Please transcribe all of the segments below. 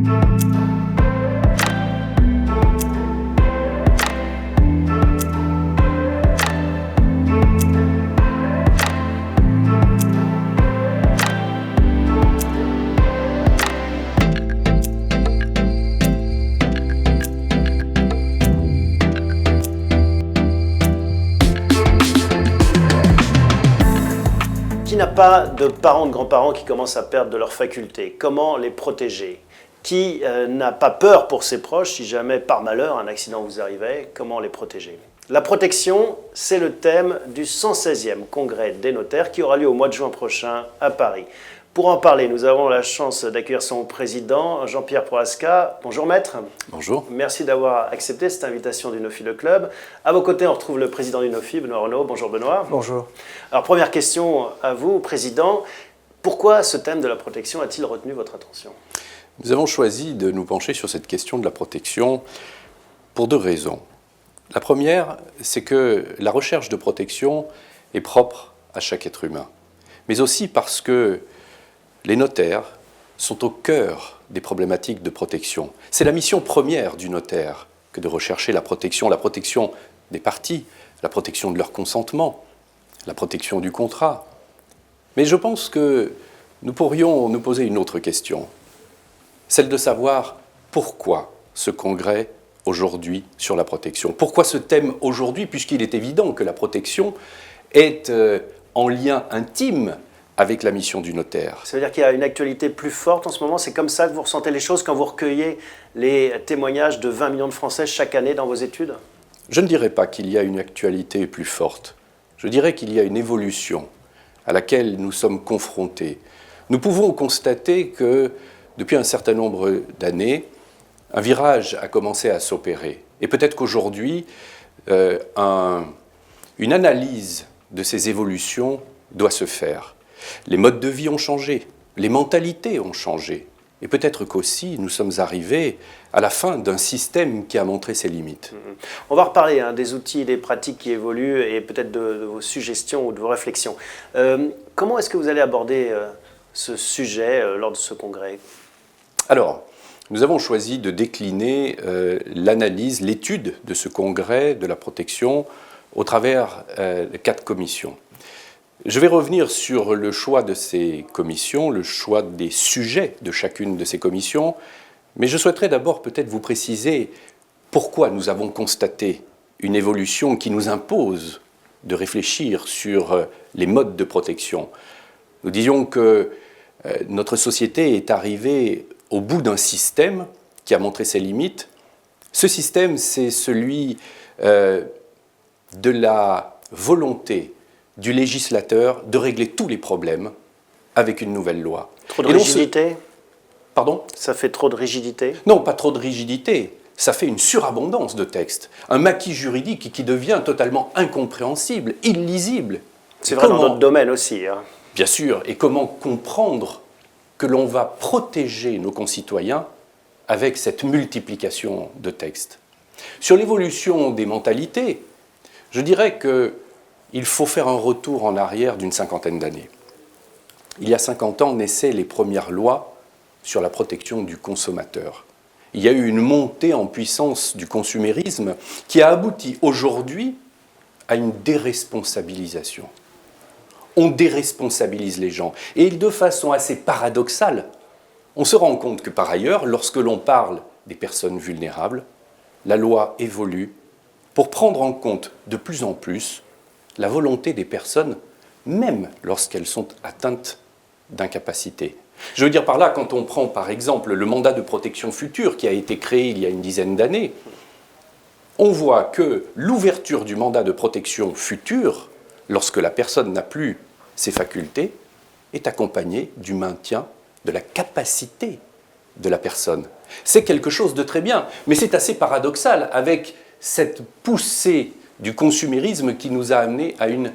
Qui n'a pas de parents, de grands-parents qui commencent à perdre de leurs facultés? Comment les protéger? Qui n'a pas peur pour ses proches si jamais, par malheur, un accident vous arrivait? Comment les protéger? La protection, c'est le thème du 116e congrès des notaires qui aura lieu au mois de juin prochain à Paris. Pour en parler, nous avons la chance d'accueillir son président, Jean-Pierre Prohaska. Bonjour maître. Bonjour. Merci d'avoir accepté cette invitation du Nofi Le Club. À vos côtés, on retrouve le président du Nofi, Benoît Renaud. Bonjour Benoît. Bonjour. Alors première question à vous, président. Pourquoi ce thème de la protection a-t-il retenu votre attention? Nous avons choisi de nous pencher sur cette question de la protection pour deux raisons. La première, c'est que la recherche de protection est propre à chaque être humain, mais aussi parce que les notaires sont au cœur des problématiques de protection. C'est la mission première du notaire que de rechercher la protection des parties, la protection de leur consentement, la protection du contrat. Mais je pense que nous pourrions nous poser une autre question, celle de savoir pourquoi ce congrès aujourd'hui sur la protection. Pourquoi ce thème aujourd'hui, puisqu'il est évident que la protection est en lien intime avec la mission du notaire. Ça veut dire qu'il y a une actualité plus forte en ce moment? C'est comme ça que vous ressentez les choses quand vous recueillez les témoignages de 20 millions de Français chaque année dans vos études? Je ne dirais pas qu'il y a une actualité plus forte. Je dirais qu'il y a une évolution à laquelle nous sommes confrontés. Nous pouvons constater que depuis un certain nombre d'années, un virage a commencé à s'opérer. Et peut-être qu'aujourd'hui, une analyse de ces évolutions doit se faire. Les modes de vie ont changé, les mentalités ont changé. Et peut-être qu'aussi, nous sommes arrivés à la fin d'un système qui a montré ses limites. On va reparler des outils, des pratiques qui évoluent et peut-être de vos suggestions ou de vos réflexions. Comment est-ce que vous allez aborder ce sujet lors de ce congrès? Alors, nous avons choisi de décliner l'analyse, l'étude de ce congrès de la protection au travers de 4 commissions. Je vais revenir sur le choix de ces commissions, le choix des sujets de chacune de ces commissions, mais je souhaiterais d'abord peut-être vous préciser pourquoi nous avons constaté une évolution qui nous impose de réfléchir sur les modes de protection. Nous disions que notre société est arrivée au bout d'un système qui a montré ses limites. Ce système, c'est celui de la volonté du législateur de régler tous les problèmes avec une nouvelle loi. Trop de rigidité? Pardon? Ça fait trop de rigidité? Non, pas trop de rigidité. Ça fait une surabondance de textes. Un maquis juridique qui devient totalement incompréhensible, illisible. C'est vrai dans d'autres domaines aussi. Bien sûr. Et comment comprendre que l'on va protéger nos concitoyens avec cette multiplication de textes? Sur l'évolution des mentalités, je dirais qu'il faut faire un retour en arrière d'une 50aine d'années. Il y a 50 ans naissaient les premières lois sur la protection du consommateur. Il y a eu une montée en puissance du consumérisme qui a abouti aujourd'hui à une déresponsabilisation. On déresponsabilise les gens. Et de façon assez paradoxale, on se rend compte que par ailleurs, lorsque l'on parle des personnes vulnérables, la loi évolue pour prendre en compte de plus en plus la volonté des personnes, même lorsqu'elles sont atteintes d'incapacité. Je veux dire par là, quand on prend par exemple le mandat de protection future qui a été créé il y a une dizaine d'années, on voit que l'ouverture du mandat de protection future, lorsque la personne n'a plus ses facultés, est accompagnée du maintien de la capacité de la personne. C'est quelque chose de très bien, mais c'est assez paradoxal avec cette poussée du consumérisme qui nous a amené à une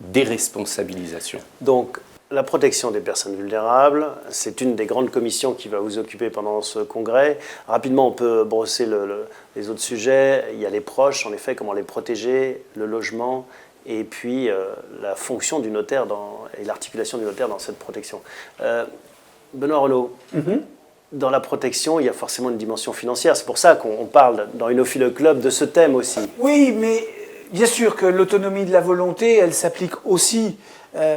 déresponsabilisation. Donc, la protection des personnes vulnérables, c'est une des grandes commissions qui va vous occuper pendant ce congrès. Rapidement, on peut brosser les autres sujets. Il y a les proches, en effet, comment les protéger, le logement, et puis la fonction du notaire et l'articulation du notaire dans cette protection. Benoît Renaud, dans la protection, il y a forcément une dimension financière. C'est pour ça qu'on parle dans Inophile Club de ce thème aussi. Oui, mais bien sûr que l'autonomie de la volonté, elle s'applique aussi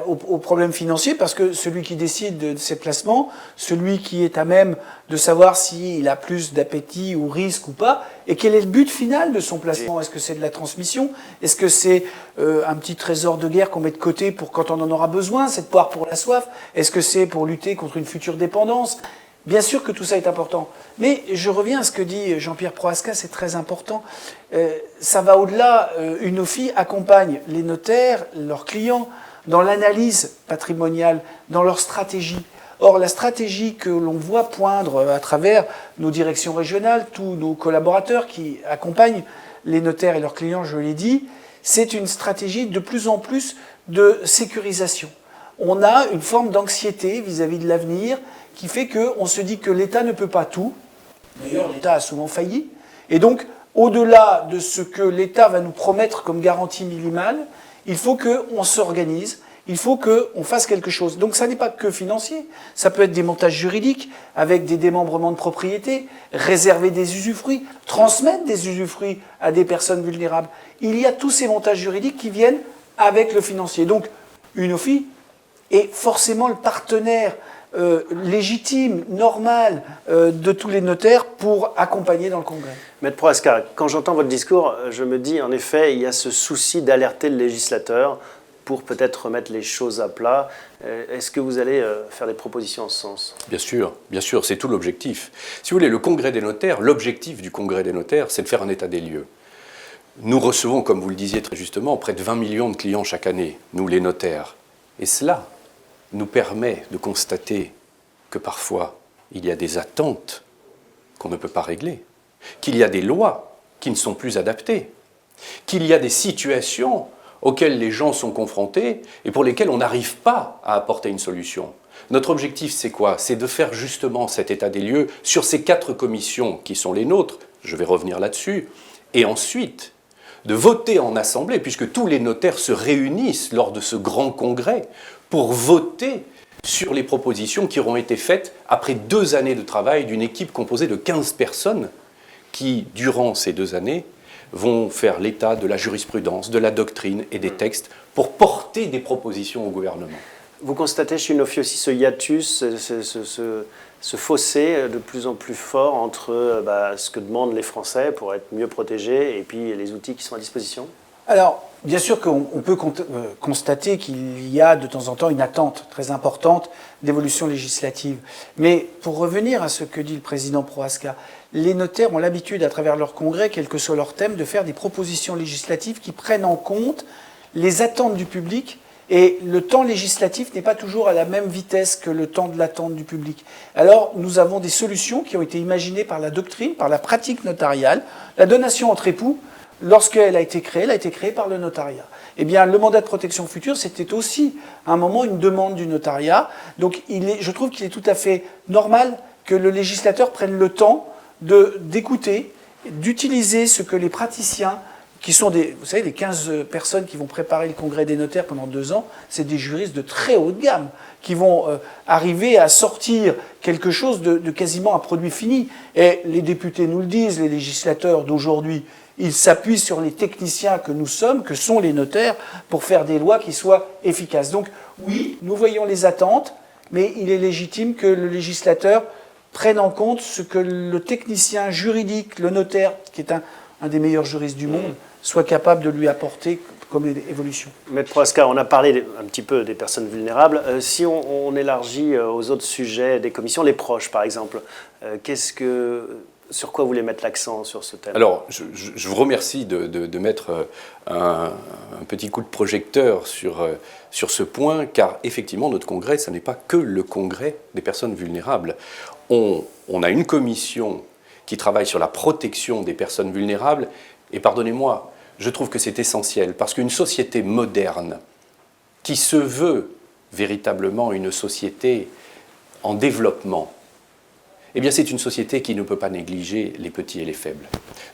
aux problèmes financiers, parce que celui qui décide de ses placements, celui qui est à même de savoir s'il a plus d'appétit ou risque ou pas, et quel est le but final de son placement. Est-ce que c'est de la transmission? Est-ce que c'est un petit trésor de guerre qu'on met de côté pour quand on en aura besoin, cette poire pour la soif? Est-ce que c'est pour lutter contre une future dépendance? Bien sûr que tout ça est important. Mais je reviens à ce que dit Jean-Pierre Prohaska, c'est très important. Ça va au-delà. Unofi accompagne les notaires, leurs clients, dans l'analyse patrimoniale, dans leur stratégie. Or, la stratégie que l'on voit poindre à travers nos directions régionales, tous nos collaborateurs qui accompagnent les notaires et leurs clients, je l'ai dit, c'est une stratégie de plus en plus de sécurisation. On a une forme d'anxiété vis-à-vis de l'avenir qui fait qu'on se dit que l'État ne peut pas tout. D'ailleurs, l'État a souvent failli. Et donc, au-delà de ce que l'État va nous promettre comme garantie minimale, il faut qu'on s'organise, il faut qu'on fasse quelque chose. Donc ça n'est pas que financier, ça peut être des montages juridiques avec des démembrements de propriété, réserver des usufruits, transmettre des usufruits à des personnes vulnérables. Il y a tous ces montages juridiques qui viennent avec le financier. Donc Unofi est forcément le partenaire légitime, normal de tous les notaires pour accompagner dans le Congrès. Maître Prohaska, quand j'entends votre discours, je me dis en effet, il y a ce souci d'alerter le législateur pour peut-être remettre les choses à plat. Est-ce que vous allez faire des propositions en ce sens? Bien sûr, c'est tout l'objectif. Si vous voulez, le Congrès des notaires, l'objectif du Congrès des notaires, c'est de faire un état des lieux. Nous recevons, comme vous le disiez très justement, près de 20 millions de clients chaque année, nous les notaires. Et cela nous permet de constater que parfois, il y a des attentes qu'on ne peut pas régler, qu'il y a des lois qui ne sont plus adaptées, qu'il y a des situations auxquelles les gens sont confrontés et pour lesquelles on n'arrive pas à apporter une solution. Notre objectif, c'est quoi? C'est de faire justement cet état des lieux sur ces 4 commissions qui sont les nôtres, je vais revenir là-dessus, et ensuite de voter en assemblée, puisque tous les notaires se réunissent lors de ce grand congrès pour voter sur les propositions qui auront été faites après 2 années de travail d'une équipe composée de 15 personnes qui, durant ces 2 années, vont faire l'état de la jurisprudence, de la doctrine et des textes pour porter des propositions au gouvernement. Vous constatez chez Unofi aussi ce hiatus, ce fossé de plus en plus fort entre ce que demandent les Français pour être mieux protégés et puis les outils qui sont à disposition? Alors, bien sûr qu'on peut constater qu'il y a de temps en temps une attente très importante d'évolution législative. Mais pour revenir à ce que dit le président Prohaska, les notaires ont l'habitude, à travers leur congrès, quel que soit leur thème, de faire des propositions législatives qui prennent en compte les attentes du public. Et le temps législatif n'est pas toujours à la même vitesse que le temps de l'attente du public. Alors, nous avons des solutions qui ont été imaginées par la doctrine, par la pratique notariale. La donation entre époux, lorsqu'elle a été créée, elle a été créée par le notariat. Eh bien, le mandat de protection future, c'était aussi, à un moment, une demande du notariat. Donc, je trouve qu'il est tout à fait normal que le législateur prenne le temps d'écouter, d'utiliser ce que les praticiens, qui sont vous savez, les 15 personnes qui vont préparer le congrès des notaires pendant 2 ans, c'est des juristes de très haute gamme, qui vont arriver à sortir quelque chose de quasiment un produit fini. Et les députés nous le disent, les législateurs d'aujourd'hui, ils s'appuient sur les techniciens que nous sommes, que sont les notaires, pour faire des lois qui soient efficaces. Donc oui, nous voyons les attentes, mais il est légitime que le législateur prenne en compte ce que le technicien juridique, le notaire, qui est un des meilleurs juristes du monde, soit capable de lui apporter comme évolution. Maître Prohaska, on a parlé un petit peu des personnes vulnérables. Si on élargit aux autres sujets des commissions, les proches par exemple, sur quoi vous voulez mettre l'accent sur ce thème? Alors, je vous remercie de mettre un petit coup de projecteur sur ce point, car effectivement, notre congrès, ce n'est pas que le congrès des personnes vulnérables. On a une commission qui travaille sur la protection des personnes vulnérables, et pardonnez-moi, je trouve que c'est essentiel, parce qu'une société moderne, qui se veut véritablement une société en développement, eh bien c'est une société qui ne peut pas négliger les petits et les faibles.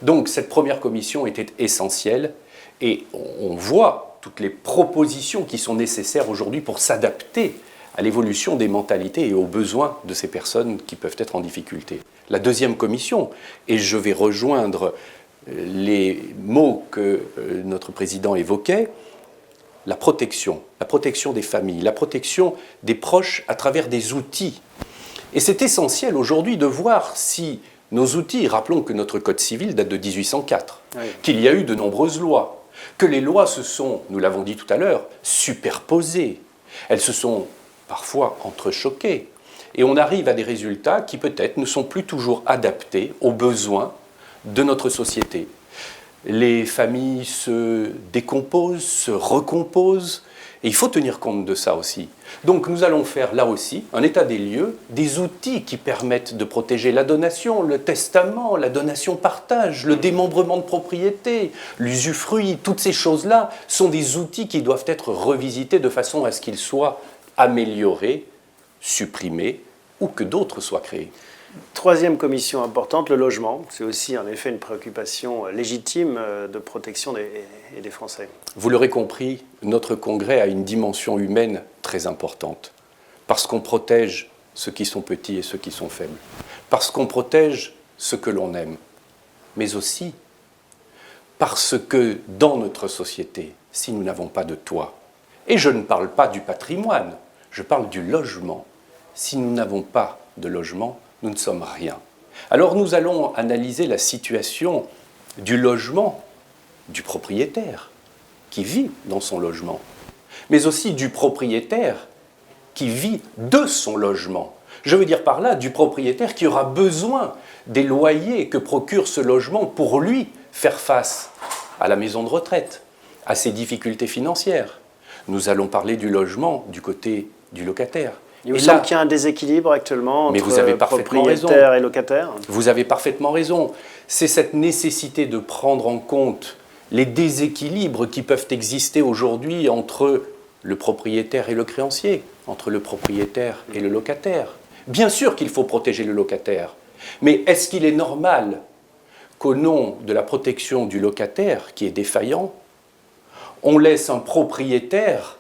Donc cette première commission était essentielle, et on voit toutes les propositions qui sont nécessaires aujourd'hui pour s'adapter à l'évolution des mentalités et aux besoins de ces personnes qui peuvent être en difficulté. La deuxième commission, et je vais rejoindre les mots que notre président évoquait, la protection des familles, la protection des proches à travers des outils. Et c'est essentiel aujourd'hui de voir si nos outils, rappelons que notre Code civil date de 1804, oui, qu'il y a eu de nombreuses lois, que les lois se sont, nous l'avons dit tout à l'heure, superposées, elles se sont parfois entrechoquées, et on arrive à des résultats qui peut-être ne sont plus toujours adaptés aux besoins de notre société. Les familles se décomposent, se recomposent, et il faut tenir compte de ça aussi. Donc nous allons faire là aussi un état des lieux, des outils qui permettent de protéger la donation, le testament, la donation-partage, le démembrement de propriété, l'usufruit, toutes ces choses-là sont des outils qui doivent être revisités de façon à ce qu'ils soient améliorés, supprimés ou que d'autres soient créés. Troisième commission importante, le logement. C'est aussi en effet une préoccupation légitime de protection des Français. Vous l'aurez compris, notre congrès a une dimension humaine très importante. Parce qu'on protège ceux qui sont petits et ceux qui sont faibles. Parce qu'on protège ce que l'on aime. Mais aussi parce que dans notre société, si nous n'avons pas de toit, et je ne parle pas du patrimoine, je parle du logement. Si nous n'avons pas de logement, nous ne sommes rien. Alors nous allons analyser la situation du logement du propriétaire qui vit dans son logement, mais aussi du propriétaire qui vit de son logement. Je veux dire par là du propriétaire qui aura besoin des loyers que procure ce logement pour lui faire face à la maison de retraite, à ses difficultés financières. Nous allons parler du logement du côté du locataire. Il me semble qu'il y a un déséquilibre actuellement entre propriétaires et locataires. Vous avez parfaitement raison. C'est cette nécessité de prendre en compte les déséquilibres qui peuvent exister aujourd'hui entre le propriétaire et le créancier, entre le propriétaire et le locataire. Bien sûr qu'il faut protéger le locataire, mais est-ce qu'il est normal qu'au nom de la protection du locataire qui est défaillant, on laisse un propriétaire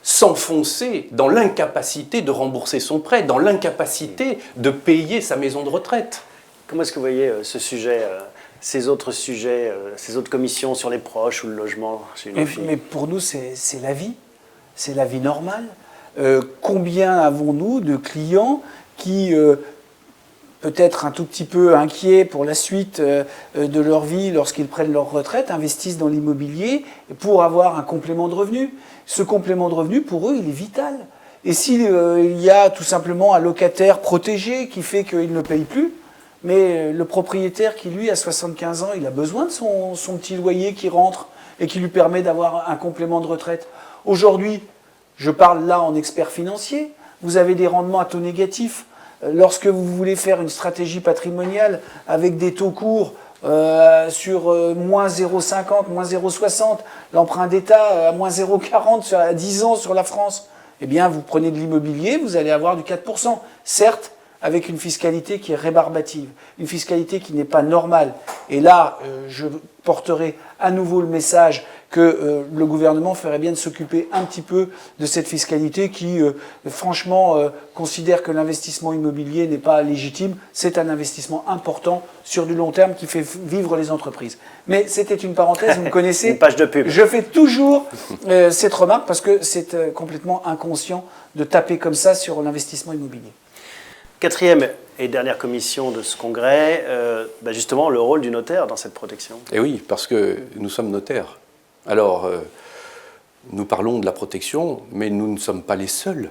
s'enfoncer dans l'incapacité de rembourser son prêt, dans l'incapacité de payer sa maison de retraite? Comment est-ce que vous voyez ce sujet, ces autres sujets, ces autres commissions sur les proches ou le logement chez nos filles? Mais pour nous, c'est la vie. C'est la vie normale. Combien avons-nous de clients qui, peut-être un tout petit peu inquiets pour la suite de leur vie lorsqu'ils prennent leur retraite, investissent dans l'immobilier pour avoir un complément de revenu? Ce complément de revenu, pour eux, il est vital. Et s'il y a tout simplement un locataire protégé qui fait qu'il ne paye plus, mais le propriétaire qui, lui, à 75 ans, il a besoin de son petit loyer qui rentre et qui lui permet d'avoir un complément de retraite. Aujourd'hui, je parle là en expert financier, vous avez des rendements à taux négatifs. Lorsque vous voulez faire une stratégie patrimoniale avec des taux courts sur moins 0,50, moins 0,60, l'emprunt d'État à moins 0,40 à 10 ans sur la France, eh bien vous prenez de l'immobilier, vous allez avoir du 4%. Certes, avec une fiscalité qui est rébarbative, une fiscalité qui n'est pas normale. Et là, je porterai à nouveau le message que le gouvernement ferait bien de s'occuper un petit peu de cette fiscalité qui, franchement, considère que l'investissement immobilier n'est pas légitime. C'est un investissement important sur du long terme qui fait vivre les entreprises. Mais c'était une parenthèse, vous me connaissez. Une page de pub. Je fais toujours cette remarque parce que c'est complètement inconscient de taper comme ça sur l'investissement immobilier. Quatrième et dernière commission de ce congrès, justement le rôle du notaire dans cette protection. Et oui, parce que nous sommes notaires. Alors, nous parlons de la protection, mais nous ne sommes pas les seuls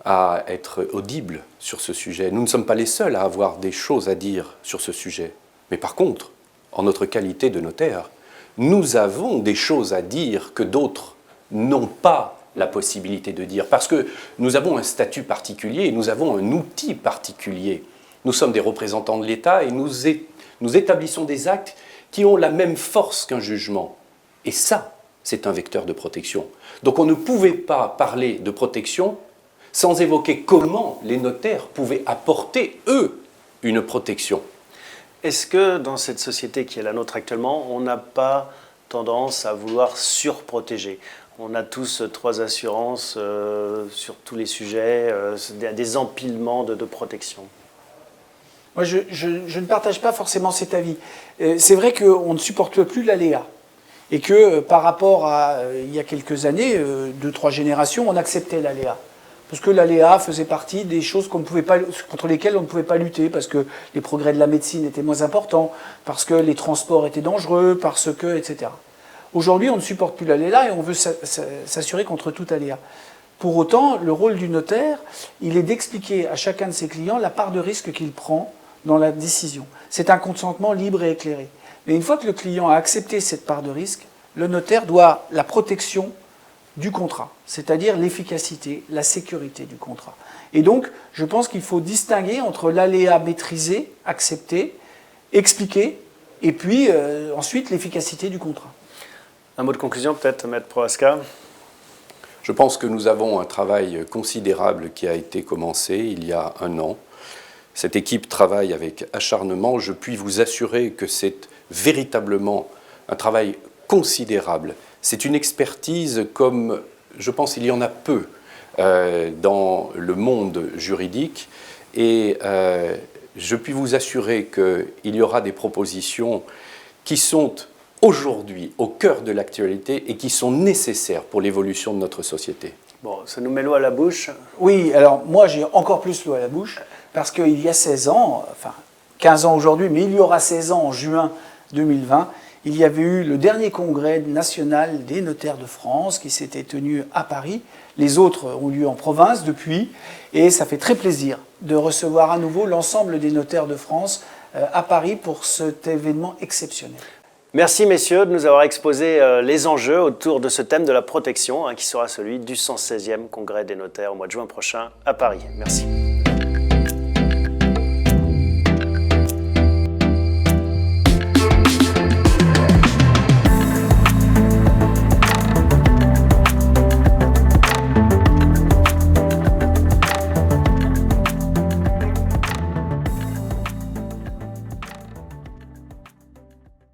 à être audibles sur ce sujet. Nous ne sommes pas les seuls à avoir des choses à dire sur ce sujet. Mais par contre, en notre qualité de notaire, nous avons des choses à dire que d'autres n'ont pas la possibilité de dire. Parce que nous avons un statut particulier, nous avons un outil particulier. Nous sommes des représentants de l'État et nous établissons des actes qui ont la même force qu'un jugement. Et ça, c'est un vecteur de protection. Donc on ne pouvait pas parler de protection sans évoquer comment les notaires pouvaient apporter, eux, une protection. Est-ce que dans cette société qui est la nôtre actuellement, on n'a pas tendance à vouloir surprotéger? On a tous 3 assurances sur tous les sujets, des empilements de protection. Moi, je ne partage pas forcément cet avis. C'est vrai qu'on ne supporte plus l'aléa. Et que par rapport à il y a quelques années, 2-3 générations, on acceptait l'aléa. Parce que l'aléa faisait partie des choses contre lesquelles on ne pouvait pas lutter, parce que les progrès de la médecine étaient moins importants, parce que les transports étaient dangereux, parce que, etc. Aujourd'hui, on ne supporte plus l'aléa et on veut s'assurer contre tout aléa. Pour autant, le rôle du notaire, il est d'expliquer à chacun de ses clients la part de risque qu'il prend dans la décision. C'est un consentement libre et éclairé. Mais une fois que le client a accepté cette part de risque, le notaire doit la protection du contrat, c'est-à-dire l'efficacité, la sécurité du contrat. Et donc, je pense qu'il faut distinguer entre l'aléa maîtrisé, accepté, expliqué, et puis ensuite l'efficacité du contrat. Un mot de conclusion peut-être, Maître Prohaska? Je pense que nous avons un travail considérable qui a été commencé il y a 1 an. Cette équipe travaille avec acharnement. Je puis vous assurer que c'est véritablement un travail considérable. C'est une expertise comme, je pense, il y en a peu dans le monde juridique. Et je puis vous assurer qu'il y aura des propositions qui sont aujourd'hui au cœur de l'actualité et qui sont nécessaires pour l'évolution de notre société. Bon, ça nous met l'eau à la bouche. Oui, alors moi j'ai encore plus l'eau à la bouche, parce qu'il y a 16 ans, enfin 15 ans aujourd'hui, mais il y aura 16 ans en juin 2020, il y avait eu le dernier congrès national des notaires de France qui s'était tenu à Paris. Les autres ont lieu en province depuis, et ça fait très plaisir de recevoir à nouveau l'ensemble des notaires de France à Paris pour cet événement exceptionnel. Merci messieurs de nous avoir exposé les enjeux autour de ce thème de la protection, qui sera celui du 116e congrès des notaires au mois de juin prochain à Paris. Merci.